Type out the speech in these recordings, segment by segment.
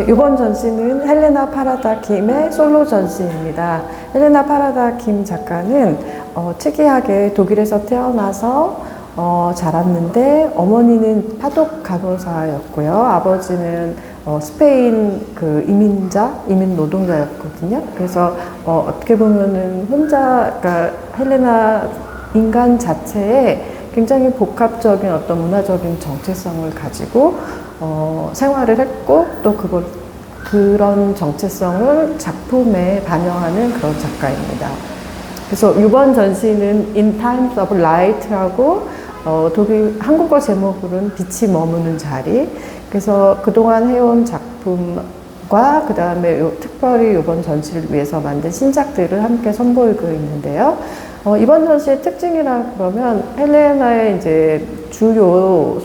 이번 전시는 헬레나 파라다 김의 솔로 전시입니다. 헬레나 파라다 김 작가는 특이하게 독일에서 태어나서 자랐는데 어머니는 파독 간호사였고요. 아버지는 스페인 이민 노동자였거든요. 그래서 어떻게 보면은 혼자, 그러니까 헬레나 인간 자체에 굉장히 복합적인 어떤 문화적인 정체성을 가지고 생활을 했고 또 그런 정체성을 작품에 반영하는 그런 작가입니다. 그래서 이번 전시는 In Times of Light라고 한국어 제목으로는 빛이 머무는 자리. 그래서 그동안 해온 작품과 그 다음에 특별히 이번 전시를 위해서 만든 신작들을 함께 선보이고 있는데요. 이번 전시의 특징이라 그러면 헬레나의 이제 주요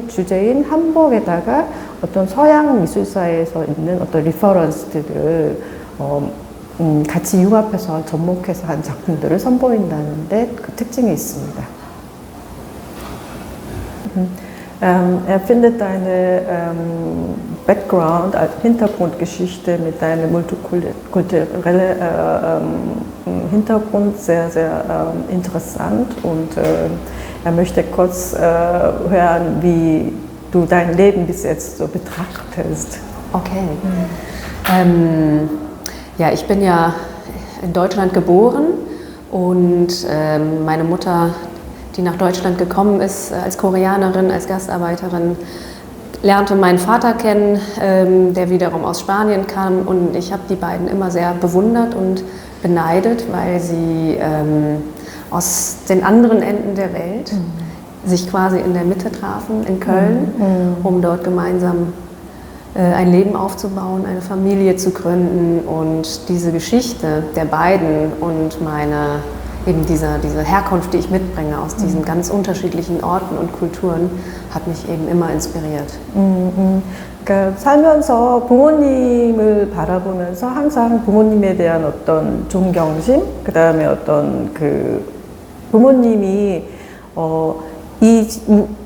주제인 한복에다가 어떤 서양 미술사에서 있는 어떤 리퍼런스들을 같이 융합해서 접목해서 한 작품들을 선보인다는데 그 특징이 있습니다. Er findet deine Background, Hintergrundgeschichte mit deinem multikulturellen Hintergrund sehr, sehr interessant und er möchte kurz hören, wie du dein Leben bis jetzt so betrachtest. Okay. Ja, ich bin ja in Deutschland geboren und meine Mutter, die nach Deutschland gekommen ist als Koreanerin, als Gastarbeiterin, lernte meinen Vater kennen, der wiederum aus Spanien kam, und ich habe die beiden immer sehr bewundert und beneidet, weil sie aus den anderen Enden der Welt sich quasi in der Mitte trafen, in Köln, um dort gemeinsam ein Leben aufzubauen, eine Familie zu gründen, und diese Geschichte der beiden und eben diese Herkunft, die ich mitbringe aus diesen ganz unterschiedlichen Orten und Kulturen, hat mich eben immer inspiriert. 그러니까 살면서 부모님을 바라보면서 항상 부모님에 대한 어떤 존경심, 그 다음에 어떤 부모님이 이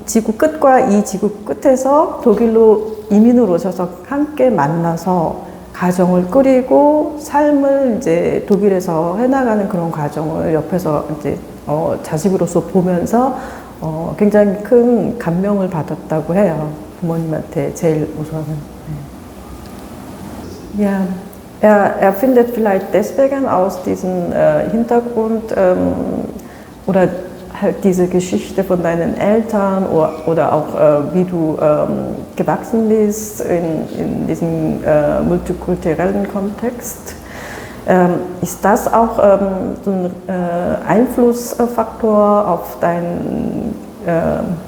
지구 끝과 이 지구 끝에서 독일로 이민을 오셔서 함께 만나서 가정을 꾸리고 삶을 이제 독일에서 해나가는 그런 과정을 옆에서 이제 자식으로서 보면서 굉장히 큰 감명을 받았다고 해요. 부모님한테 제일 우선은. 네. Ja, er findet vielleicht deswegen aus diesem Hintergrund oder halt diese Geschichte von deinen Eltern oder auch wie du gewachsen bist in diesem multikulturellen Kontext. Ist das auch so ein Einflussfaktor auf deinen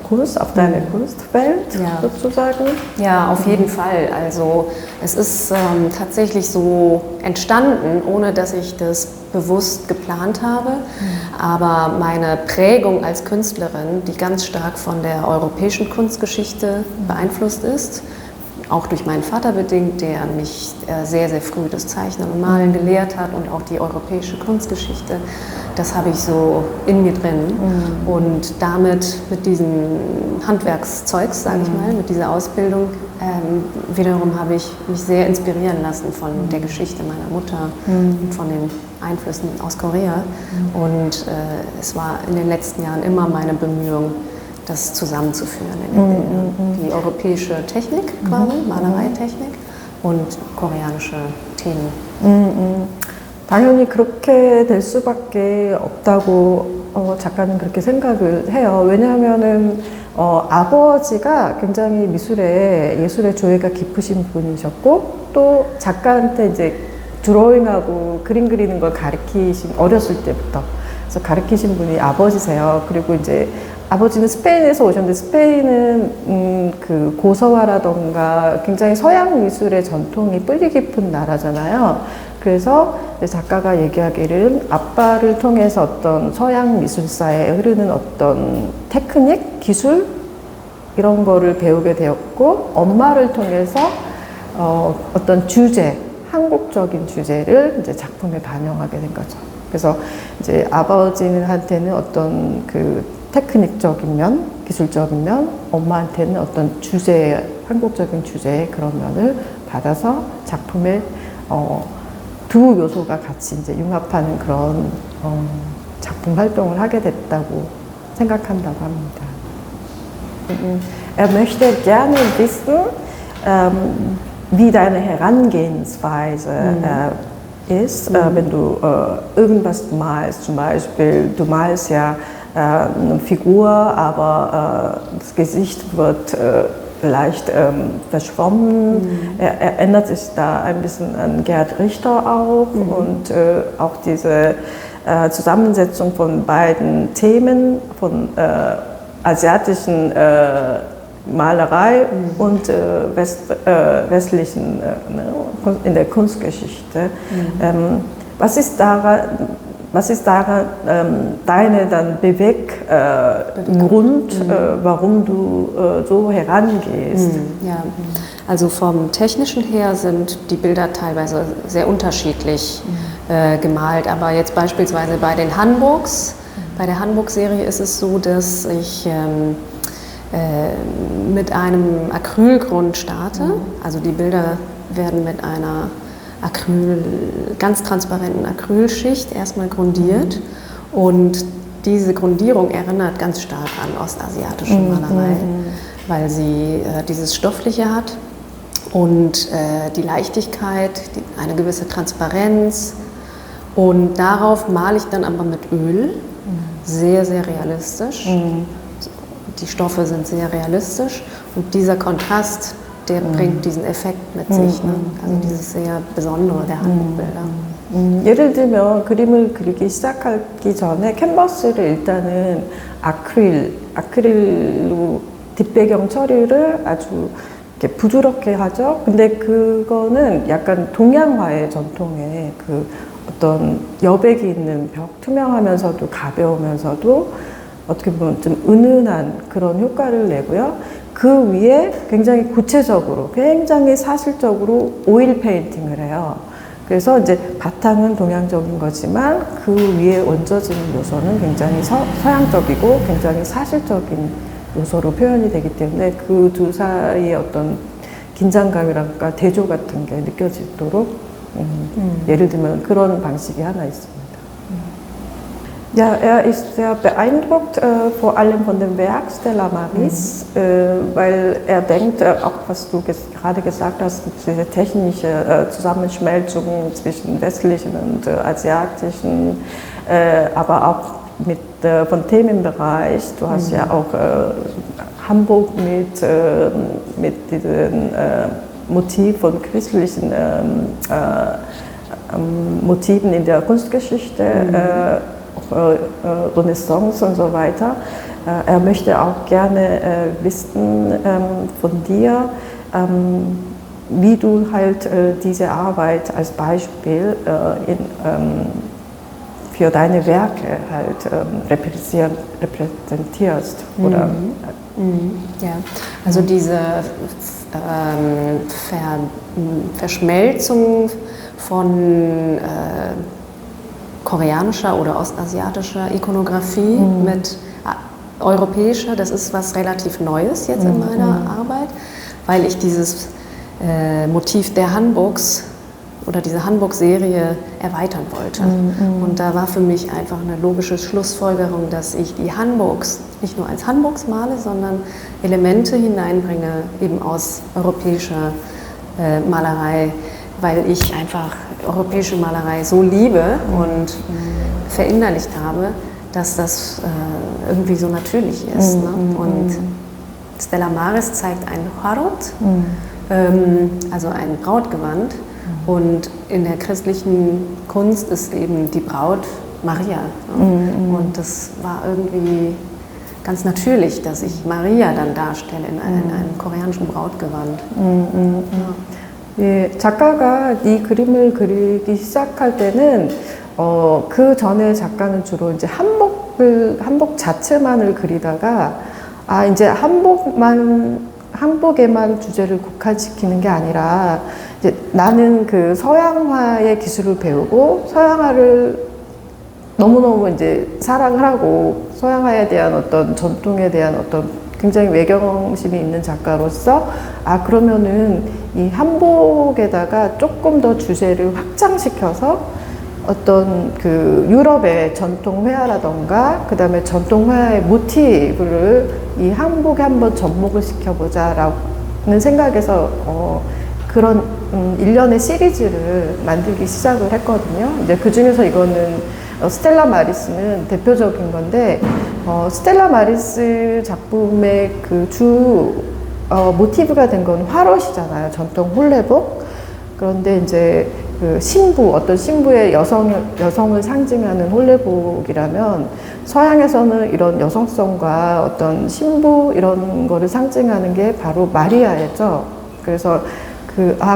Kurs, auf deine Kunstwelt sozusagen? Ja, auf jeden Fall. Also es ist tatsächlich so entstanden, ohne dass ich das bewusst geplant habe. Aber meine Prägung als Künstlerin, die ganz stark von der europäischen Kunstgeschichte beeinflusst ist, auch durch meinen Vater bedingt, der mich sehr, sehr früh das Zeichnen und Malen gelehrt hat und auch die europäische Kunstgeschichte, das habe ich so in mir drin. Und damit, mit diesem Handwerkszeugs, sage ich mal, mit dieser Ausbildung, wiederum habe ich mich sehr inspirieren lassen von der Geschichte meiner Mutter und von den Einflüssen aus Korea. Und es war in den letzten Jahren immer meine Bemühung, das zusammenzuführen. Die europäische Technik quasi, Malereitechnik und koreanische Themen. 당연히 그렇게 될 수밖에 없다고 작가는 그렇게 생각을 해요. 왜냐하면은 아버지가 굉장히 예술의 조예가 깊으신 분이셨고 또 작가한테 이제 드로잉하고 그림 그리는 걸 어렸을 때부터 그래서 가르치신 분이 아버지세요. 그리고 이제 아버지는 스페인에서 오셨는데 스페인은 그 고서화라던가 굉장히 서양 미술의 전통이 뿌리 깊은 나라잖아요. 그래서 작가가 얘기하기를 아빠를 통해서 어떤 서양 미술사에 흐르는 어떤 테크닉, 기술 이런 거를 배우게 되었고 엄마를 통해서 어떤 주제, 한국적인 주제를 이제 작품에 반영하게 된 거죠. 그래서 이제 아버지한테는 어떤 테크닉적인 면, 기술적인 면, 엄마한테는 어떤 주제, 한국적인 주제의 그런 면을 받아서 작품에 두 요소가 같이 이제 융합하는 그런 작품 활동을 하게 됐다고 생각한다고 합니다. Er möchte gerne wissen, wie deine Herangehensweise ist, wenn du irgendwas malst. Zum Beispiel, du malst ja eine Figur, aber das Gesicht wird leicht verschwommen. Er erinnert sich da ein bisschen an Gerhard Richter auch und auch diese Zusammensetzung von beiden Themen, von asiatischen Malerei und westlichen in der Kunstgeschichte. Was ist daran deine dann Beweggrund, warum du so herangehst? Ja, also vom Technischen her sind die Bilder teilweise sehr unterschiedlich gemalt, aber jetzt beispielsweise bei den Hanboks, bei der Hanbok-Serie ist es so, dass ich mit einem Acrylgrund starte, also die Bilder werden mit einer ganz transparenten Acrylschicht erstmal grundiert und diese Grundierung erinnert ganz stark an ostasiatische Malerei, weil sie dieses Stoffliche hat und die Leichtigkeit, eine gewisse Transparenz und darauf male ich dann aber mit Öl, sehr, sehr realistisch. Die Stoffe sind sehr realistisch und dieser Kontrast, der bringt diesen Effekt mit sich, ne? Also dieses sehr Besondere der Handbuchbilder. 예를 들면 그림을 그리기 시작하기 전에 캔버스를 일단은 아크릴로 뒷배경 처리를 아주 이렇게 부드럽게 하죠. 근데 그거는 약간 동양화의 전통의 그 어떤 여백이 있는 벽, 투명하면서도 가벼우면서도 어떻게 보면 좀 은은한 그런 효과를 내고요. 그 위에 굉장히 구체적으로, 굉장히 사실적으로 오일 페인팅을 해요. 그래서 이제 바탕은 동양적인 거지만 그 위에 얹어지는 요소는 굉장히 서양적이고 굉장히 사실적인 요소로 표현이 되기 때문에 그 두 사이의 어떤 긴장감이랄까 대조 같은 게 느껴지도록 예를 들면 그런 방식이 하나 있습니다. Ja, er ist sehr beeindruckt, vor allem von dem Werk Stella Maris, weil er denkt, auch was du gerade gesagt hast, diese technische Zusammenschmelzung zwischen westlichen und asiatischen, aber auch vom Themenbereich. Du hast ja auch Hamburg mit diesem Motiv von christlichen Motiven in der Kunstgeschichte. Renaissance und so weiter. Er möchte auch gerne wissen von dir, wie du halt diese Arbeit als Beispiel für deine Werke halt repräsentierst. Oder, Ja, also diese Verschmelzung von koreanischer oder ostasiatischer Ikonografie mit europäischer, das ist was relativ Neues jetzt in meiner Arbeit, weil ich dieses Motiv der Hanboks oder diese Hanbok-Serie erweitern wollte. Und da war für mich einfach eine logische Schlussfolgerung, dass ich die Hanboks nicht nur als Hanboks male, sondern Elemente hineinbringe, eben aus europäischer Malerei, weil ich einfach europäische Malerei so liebe und verinnerlicht habe, dass das irgendwie so natürlich ist. Ne? Und Stella Maris zeigt ein Harot, also ein Brautgewand. Und in der christlichen Kunst ist eben die Braut Maria. Ne? Und das war irgendwie ganz natürlich, dass ich Maria dann darstelle in einem koreanischen Brautgewand. 예, 작가가 이 그림을 그리기 시작할 때는 그 전에 작가는 주로 이제 한복 자체만을 그리다가 이제 한복에만 주제를 국한시키는 게 아니라 이제 나는 그 서양화의 기술을 배우고 서양화를 너무너무 이제 사랑을 하고 서양화에 대한 어떤 전통에 대한 어떤 그 굉장히 외경심이 있는 작가로서 그러면은 이 한복에다가 조금 더 주제를 확장시켜서 어떤 그 유럽의 전통 회화라던가 그 다음에 전통 회화의 모티브를 이 한복에 한번 접목을 시켜보자라는 생각에서 그런 일련의 시리즈를 만들기 시작을 했거든요. 이제 그 중에서 이거는 스텔라 마리스는 대표적인 건데 스텔라 마리스 작품의 그 모티브가 된 건 화롯이잖아요. 전통 홀레복. 그런데 이제 그 어떤 신부의 여성을 상징하는 홀레복이라면 서양에서는 이런 여성성과 어떤 신부 이런 거를 상징하는 게 바로 마리아였죠. 그래서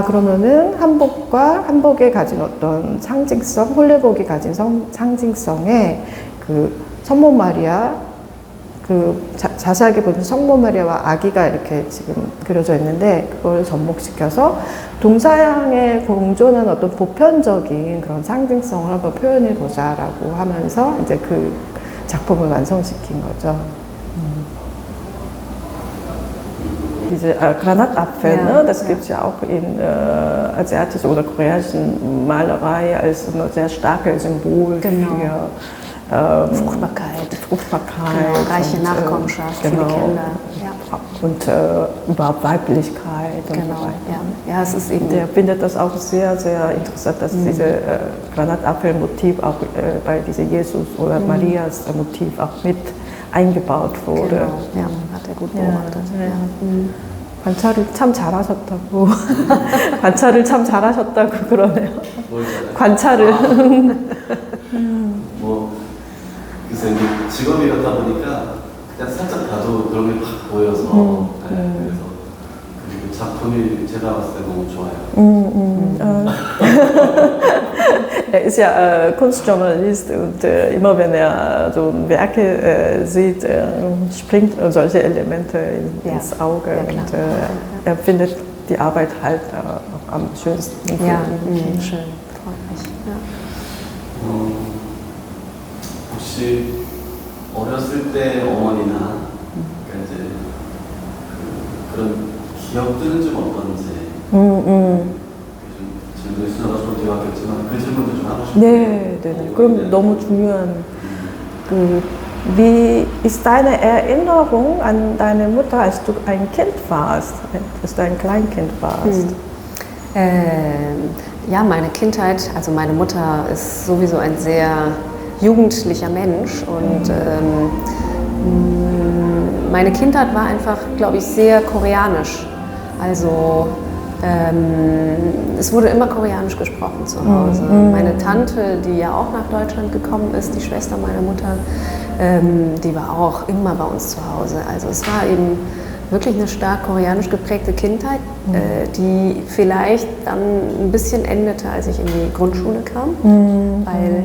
그러면은 한복에 가진 어떤 상징성, 홀레복이 가진 상징성에 그 성모 마리아, 자세하게 보면 성모 마리아와 아기가 이렇게 지금 그려져 있는데 그걸 접목시켜서 동서양의 공존한 어떤 보편적인 그런 상징성을 한번 표현해 보자라고 하면서 이제 그 작품을 완성시킨 거죠. Diese Granatapfel, ne, das gibt es ja auch in asiatischen oder koreanischen Malerei als ein sehr starkes Symbol für Fruchtbarkeit. Genau, reiche Nachkommenschaft für die Kinder. Ja. Und überhaupt Weiblichkeit und Genau, so weiter. ja, es ist eben. Der findet das auch sehr, sehr interessant, dass diese Granatapfel-Motiv auch bei diesem Jesus oder Marias Motiv auch mit eingebaut wurde. Genau, ja, hat er gut beobachtet. 관찰을 참 잘하셨다고 관찰을 참 잘하셨다고 그러네요. 관찰을 뭐 글쎄 이제 직업이 그렇다 보니까 그냥 살짝 봐도 그런 게 확 보여서 그래서 그리고 작품이 제가 봤을 때 너무 좋아요. Er ist ja Kunstjournalist und immer wenn er so Werke sieht, springt solche Elemente ins Auge und er findet die Arbeit halt auch am schönsten. Ja, schön, freut mich. Ja. 혹시 어렸을 때 어머니나 그러니까 이제 그런 기억들은 좀 어떤지 질문이 수나가 좀 되었겠지만 그 질문도 좀 하고 싶어요. 네. 그럼 너무 중요한 wie ist deine Erinnerung an deine Mutter, als du ein Kind warst, als du ein Kleinkind warst? Ja, meine Kindheit, also meine Mutter ist sowieso ein sehr jugendlicher Mensch und meine Kindheit war einfach, glaube ich, sehr koreanisch. Also es wurde immer koreanisch gesprochen zu Hause. Meine Tante, die ja auch nach Deutschland gekommen ist, die Schwester meiner Mutter, die war auch immer bei uns zu Hause. Also es war eben wirklich eine stark koreanisch geprägte Kindheit, die vielleicht dann ein bisschen endete, als ich in die Grundschule kam, weil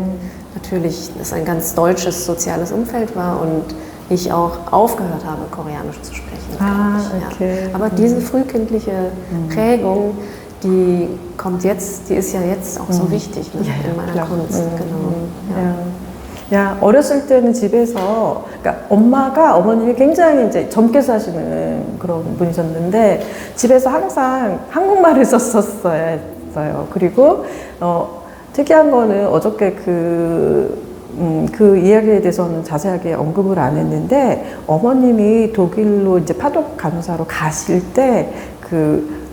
natürlich es ein ganz deutsches soziales Umfeld war und ich auch aufgehört habe, Koreanisch zu sprechen. Okay. Ja. Aber diese frühkindliche Prägung, die kommt jetzt, die ist ja jetzt auch so wichtig in meiner Kunst. Genau. 야, 어렸을 때는 집에서, 그러니까 어머님이 굉장히 이제 젊게 사시는 그런 분이셨는데, 집에서 항상 한국말을 썼었어요. 그리고, 특이한 거는 어저께 그 이야기에 대해서는 자세하게 언급을 안 했는데, 어머님이 독일로 이제 파독 간호사로 가실 때,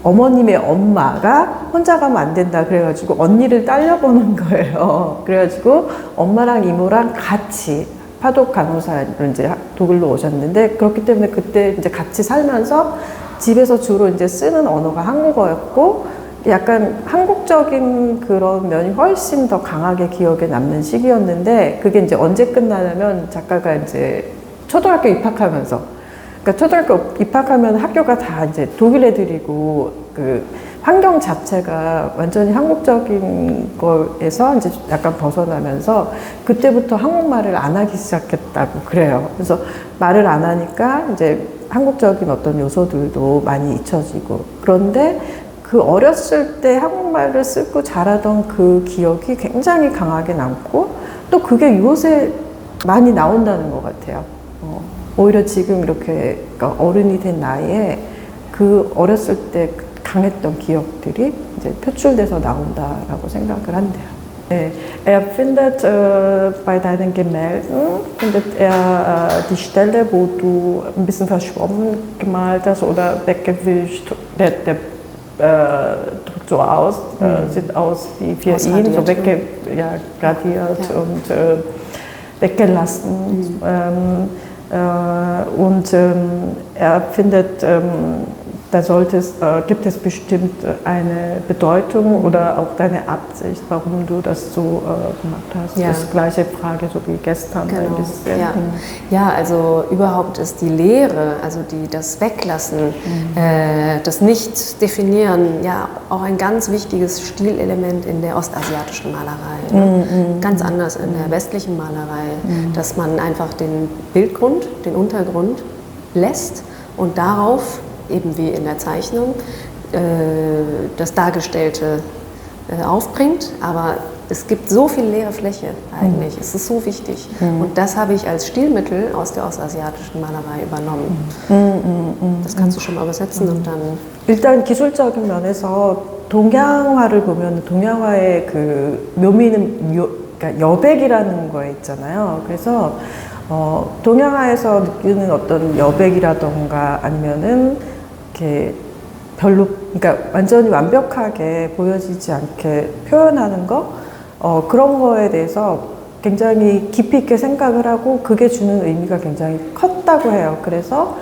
어머님의 엄마가 혼자 가면 안 된다 그래가지고 언니를 딸려보는 거예요. 그래가지고 엄마랑 이모랑 같이 파독 간호사로 이제 독일로 오셨는데, 그렇기 때문에 그때 이제 같이 살면서 집에서 주로 이제 쓰는 언어가 한국어였고, 약간 한국적인 그런 면이 훨씬 더 강하게 기억에 남는 시기였는데, 그게 이제 언제 끝나냐면 작가가 이제 초등학교 입학하면서, 그러니까 초등학교 입학하면 학교가 다 이제 독일 애들이고 그 환경 자체가 완전히 한국적인 거에서 이제 약간 벗어나면서 그때부터 한국말을 안 하기 시작했다고 그래요. 그래서 말을 안 하니까 이제 한국적인 어떤 요소들도 많이 잊혀지고, 그런데 그 어렸을 때 한국말을 쓰고 자라던 그 기억이 굉장히 강하게 남고, 또 그게 요새 많이 나온다는 것 같아요. 오히려 지금 이렇게 그러니까 어른이 된 나이에 그 어렸을 때 강했던 기억들이 이제 표출돼서 나온다라고 생각을 한대요. Nee, er findet bei deinen Gemälden, findet er die Stelle, wo du ein bisschen verschwommen gemalt hast oder weggewischt, der drückt so aus, sieht aus wie für ihn, so gradiert und weggelassen. Er findet, gibt es bestimmt eine Bedeutung oder auch deine Absicht, warum du das so gemacht hast. Ja. Das gleiche Frage, so wie gestern ein Genau. bisschen. Ja. Ja, also überhaupt ist die Lehre, also das Weglassen, das Nicht-Definieren, ja auch ein ganz wichtiges Stilelement in der ostasiatischen Malerei. Ne? Ganz anders in der westlichen Malerei, dass man einfach den Bildgrund, den Untergrund lässt und darauf, eben wie in der Zeichnung, das Dargestellte aufbringt, aber es gibt so viel leere Fläche eigentlich, es ist so wichtig. Und das habe ich als Stilmittel aus der ostasiatischen Malerei übernommen. Das kannst du schon mal übersetzen und dann... 일단 기술적인 면에서 동양화를 보면 동양화의 그 묘미는 그러니까 여백이라는 거에 있잖아요. 그래서 동양화에서 느끼는 어떤 여백이라던가 아니면은 이렇게 별로, 그러니까 완전히 완벽하게 보여지지 않게 표현하는 거, 그런 거에 대해서 굉장히 깊이 있게 생각을 하고 그게 주는 의미가 굉장히 컸다고 해요. 그래서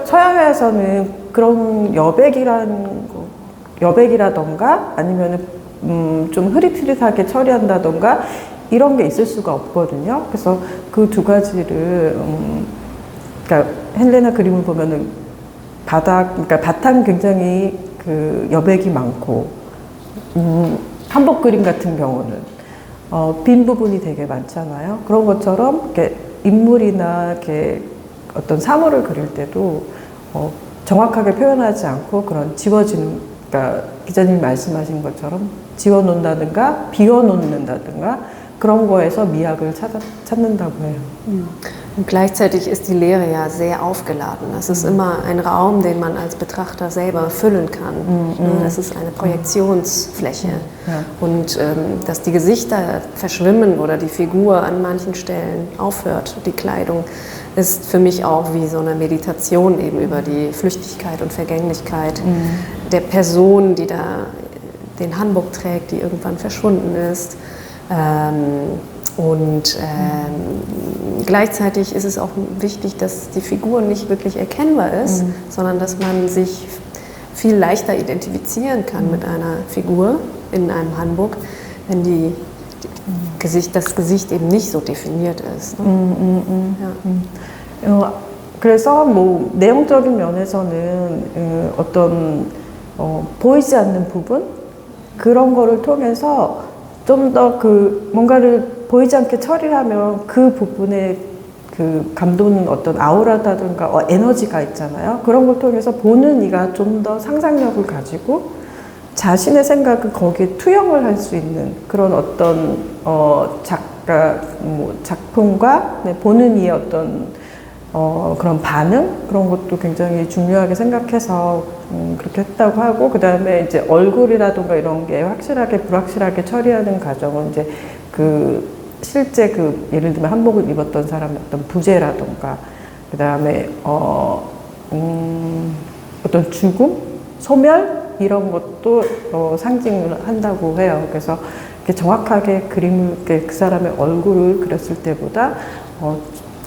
서양에서는 그런 여백이라던가 아니면은 좀 흐릿흐릿하게 처리한다던가 이런 게 있을 수가 없거든요. 그래서 그 두 가지를 그러니까 헬레나 그림을 보면은 그러니까 바탕 굉장히 그 여백이 많고 한복 그림 같은 경우는 빈 부분이 되게 많잖아요. 그런 것처럼 이렇게 인물이나 이렇게 어떤 사물을 그릴 때도 정확하게 표현하지 않고 그런 지워지는, 그러니까 기자님이 말씀하신 것처럼 지워놓는다든가 비워놓는다든가 그런 거에서 미학을 찾는다고 해요. Und gleichzeitig ist die Lehre ja sehr aufgeladen. Es ist immer ein Raum, den man als Betrachter selber füllen kann. Es ist eine Projektionsfläche. Und dass die Gesichter verschwimmen oder die Figur an manchen Stellen aufhört, die Kleidung, ist für mich auch wie so eine Meditation eben über die Flüchtigkeit und Vergänglichkeit der Person, die da den Hanbok trägt, die irgendwann verschwunden ist. Gleichzeitig ist es auch wichtig, dass die Figur nicht wirklich erkennbar ist, sondern dass man sich viel leichter identifizieren kann mit einer Figur in einem Hanbok, wenn das Gesicht eben nicht so definiert ist. Ne? 그래서 뭐 내용적인 면에서는 어떤 보이지 않는 부분 그런 거를 통해서 좀 더 그 뭔가를 보이지 않게 처리를 하면 그 부분에 그 감도는 어떤 아우라다든가 에너지가 있잖아요. 그런 걸 통해서 보는 이가 좀 더 상상력을 가지고 자신의 생각을 거기에 투영을 할 수 있는 그런 어떤 작품과 보는 이의 어떤 그런 반응 그런 것도 굉장히 중요하게 생각해서 그렇게 했다고 하고, 그 다음에 이제 얼굴이라든가 이런 게 확실하게 불확실하게 처리하는 과정은 이제 실제 예를 들면 한복을 입었던 사람의 어떤 부재라든가 그 다음에 어떤 죽음, 소멸 이런 것도 상징을 한다고 해요. 그래서 이렇게 정확하게 그림을 그 사람의 얼굴을 그렸을 때보다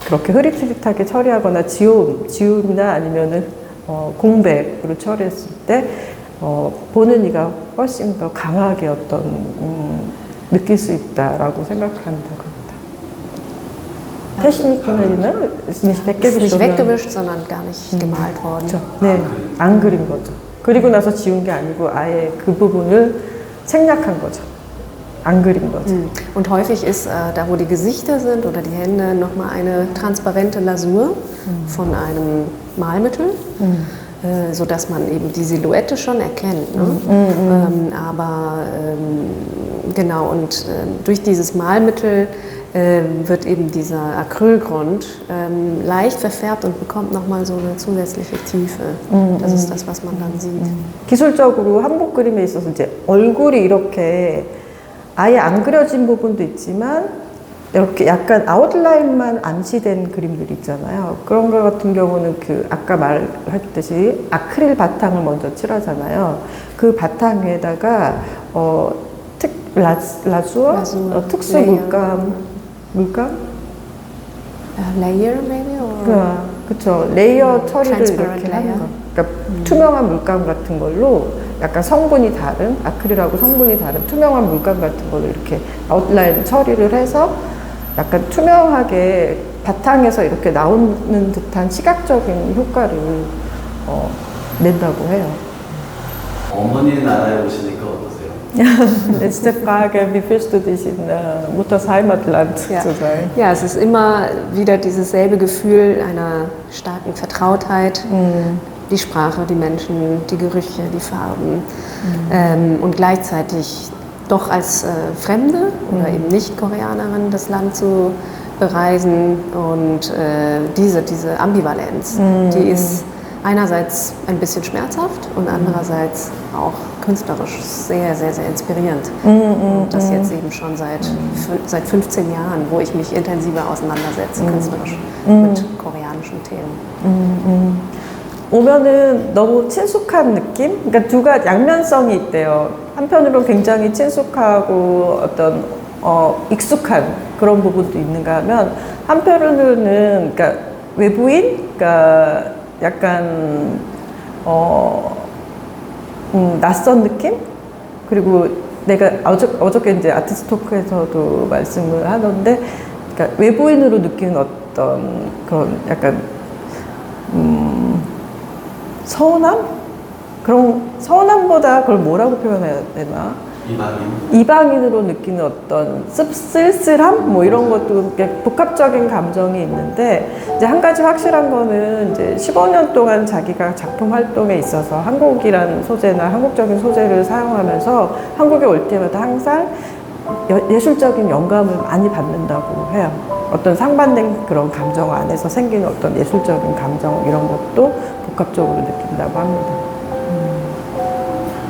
그렇게 흐릿흐릿하게 처리하거나 지움이나 아니면은 공백으로 처리했을 때 보는 이가 훨씬 더 강하게 느낄 수 있다라고 생각한다고 합니다. Technikmälern ist nicht Es ist nicht weggewischt. weggewischt, sondern gar nicht gemalt worden. 그렇죠. 네, 안 그린 거죠. 그리고 나서 지운 게 아니고 아예 그 부분을 생략한 거죠. 안 그린 거죠. Und häufig ist da, wo die Gesichter sind oder die Hände, nochmal eine transparente Lasur von einem Malmittel, sodass man eben die Silhouette schon erkennt. Ne? Genau, und durch dieses Malmittel wird eben dieser Acrylgrund leicht verfärbt und bekommt nochmal so eine zusätzliche Tiefe. Das ist das, was man dann sieht. 기술적으로 한복 그림에 있어서 이제 얼굴이 이렇게 아예 안 그려진 부분도 있지만 이렇게 약간 아웃라인만 암시된 그림들 있잖아요. 그런 거 같은 경우는 그 아까 말했듯이 아크릴 바탕을 먼저 칠하잖아요. 그 바탕 위에다가 라주어 특수 물감? Layer maybe? Or 그쵸. 레이어 처리를 transparent 이렇게 하는 layer. 거. 그러니까 투명한 물감 같은 걸로 약간 성분이 다른, 아크릴하고 성분이 다른 투명한 물감 같은 걸로 이렇게 아웃라인 처리를 해서 약간 투명하게 바탕에서 이렇게 나오는 듯한 시각적인 효과를 낸다고 해요. 어머니 나라에 오시니까 어떠세요? Letzte Frage, wie fühlst du dich in Mutters Heimatland zu sein? Ja, es ist immer wieder dieses selbe Gefühl einer starken Vertrautheit. Die Sprache, die Menschen, die Gerüche, die Farben und gleichzeitig doch als Fremde oder eben Nicht-Koreanerin das Land zu bereisen und diese Ambivalenz, die ist einerseits ein bisschen schmerzhaft und andererseits auch künstlerisch sehr, sehr, sehr inspirierend. Und das jetzt eben schon seit 15 Jahren, wo ich mich intensiver auseinandersetze, künstlerisch mit koreanischen Themen. 오면은 너무 친숙한 느낌? 그러니까 두 가지 양면성이 있대요. 한편으로는 굉장히 친숙하고 어떤 익숙한 그런 부분도 있는가 하면 한편으로는 그러니까 외부인, 그러니까 약간 낯선 느낌? 그리고 내가 어저께 이제 아티스트 토크에서도 말씀을 하던데, 그러니까 외부인으로 느끼는 어떤 그런 약간 서운함? 그런 서운함보다 그걸 뭐라고 표현해야 되나? 이방인으로 느끼는 어떤 쓸쓸함? 뭐 이런 것도 복합적인 감정이 있는데, 이제 한 가지 확실한 거는 이제 15년 동안 자기가 작품 활동에 있어서 한국이란 소재나 한국적인 소재를 사용하면서 한국에 올 때마다 항상 예술적인 영감을 많이 받는다고 해요. 어떤 상반된 그런 감정 안에서 생기는 어떤 예술적인 감정 이런 것도 복합적으로 느낀다고 합니다.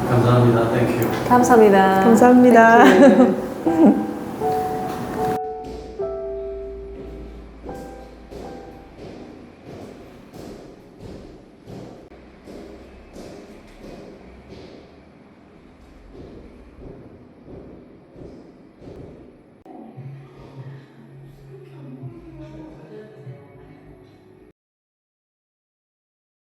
감사합니다. 땡큐. 감사합니다. 감사합니다. Thank you.